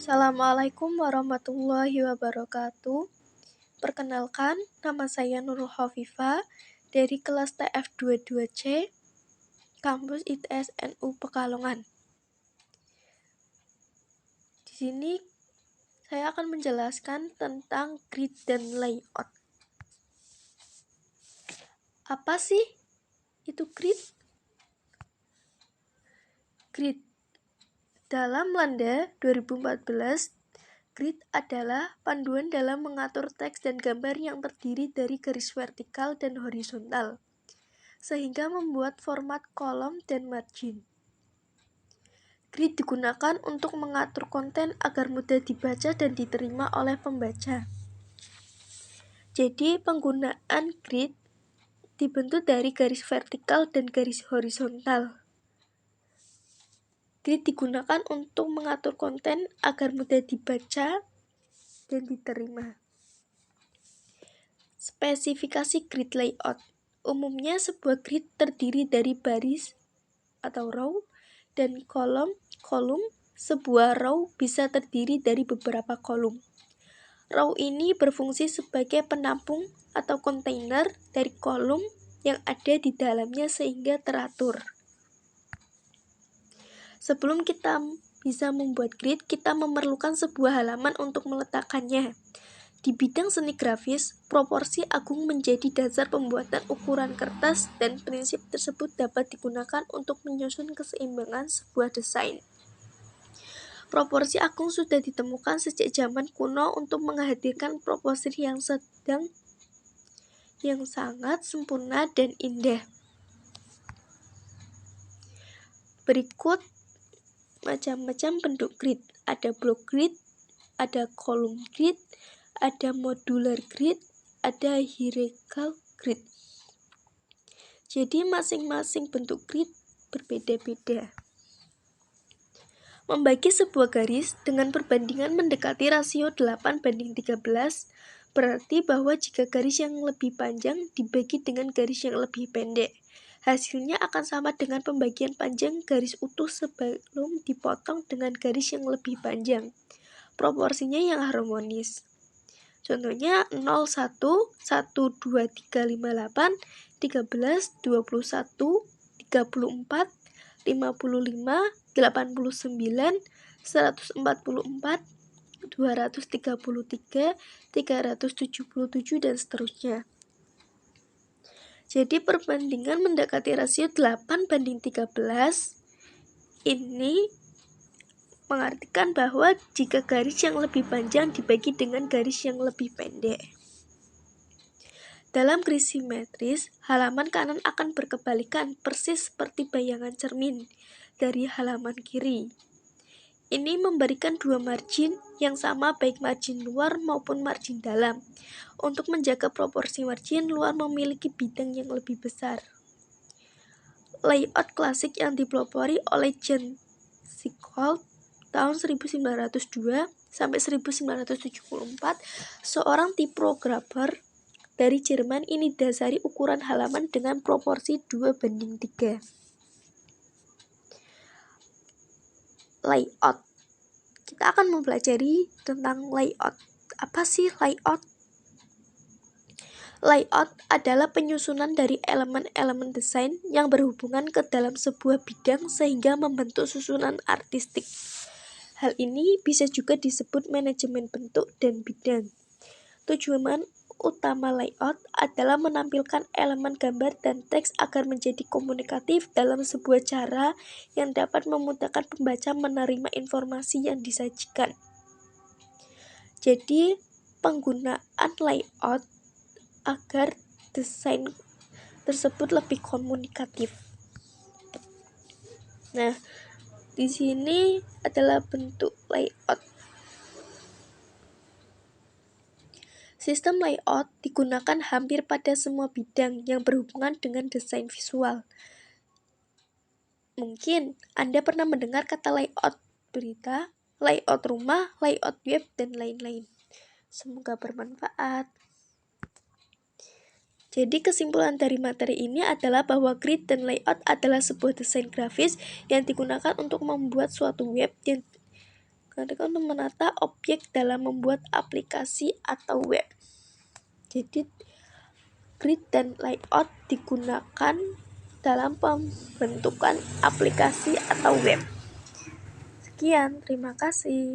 Assalamualaikum warahmatullahi wabarakatuh. Perkenalkan, nama saya Nurul Khofifah dari kelas TF22C, kampus ITS NU Pekalongan. Di sini saya akan menjelaskan tentang grid dan layout. Apa sih itu grid? Grid dalam Landa 2014, grid adalah panduan dalam mengatur teks dan gambar yang terdiri dari garis vertikal dan horizontal, sehingga membuat format kolom dan margin. Grid digunakan untuk mengatur konten agar mudah dibaca dan diterima oleh pembaca. Jadi, penggunaan grid dibentuk dari garis vertikal dan garis horizontal. Grid digunakan untuk mengatur konten agar mudah dibaca dan diterima. Spesifikasi grid layout. Umumnya sebuah grid terdiri dari baris atau row dan kolom. Sebuah row bisa terdiri dari beberapa kolom. Row ini berfungsi sebagai penampung atau kontainer dari kolom yang ada di dalamnya sehingga teratur. Sebelum kita bisa membuat grid, kita memerlukan sebuah halaman untuk meletakkannya. Di bidang seni grafis, proporsi agung menjadi dasar pembuatan ukuran kertas dan prinsip tersebut dapat digunakan untuk menyusun keseimbangan sebuah desain. Proporsi agung sudah ditemukan sejak zaman kuno untuk menghadirkan proporsi yang sedang, yang sangat sempurna dan indah. Berikut macam-macam bentuk grid. Ada block grid, ada kolom grid, ada modular grid, ada hierarchical grid. Jadi masing-masing bentuk grid berbeda-beda. Membagi sebuah garis dengan perbandingan mendekati rasio 8:13 berarti bahwa jika garis yang lebih panjang dibagi dengan garis yang lebih pendek, hasilnya akan sama dengan pembagian panjang garis utuh sebelum dipotong dengan garis yang lebih panjang. Proporsinya yang harmonis. Contohnya 0, 1, 1, 2, 3, 5, 8, 13, 21, 34, 55, 89, 144, 233, 377, dan seterusnya. Jadi perbandingan mendekati rasio 8:13 ini mengartikan bahwa jika garis yang lebih panjang dibagi dengan garis yang lebih pendek. Dalam grid simetris, halaman kanan akan berkebalikan persis seperti bayangan cermin dari halaman kiri. Ini memberikan dua margin yang sama baik margin luar maupun margin dalam. Untuk menjaga proporsi margin luar memiliki bidang yang lebih besar. Layout klasik yang dipelopori oleh John Sickholt tahun 1902 sampai 1974, seorang tipografer dari Jerman ini dasari ukuran halaman dengan proporsi 2:3. Layout. Kita akan mempelajari tentang layout. Apa sih layout? Layout adalah penyusunan dari elemen-elemen desain yang berhubungan ke dalam sebuah bidang sehingga membentuk susunan artistik. Hal ini bisa juga disebut manajemen bentuk dan bidang. Tujuan utama layout adalah menampilkan elemen gambar dan teks agar menjadi komunikatif dalam sebuah cara yang dapat memudahkan pembaca menerima informasi yang disajikan. Jadi, penggunaan layout agar desain tersebut lebih komunikatif. Nah, di sini adalah bentuk layout. Sistem layout digunakan hampir pada semua bidang yang berhubungan dengan desain visual. Mungkin Anda pernah mendengar kata layout berita, layout rumah, layout web, dan lain-lain. Semoga bermanfaat. Jadi kesimpulan dari materi ini adalah bahwa grid dan layout adalah sebuah desain grafis yang digunakan untuk membuat suatu web yang ketika untuk menata objek dalam membuat aplikasi atau web. Jadi grid dan layout digunakan dalam pembentukan aplikasi atau web. Sekian, terima kasih.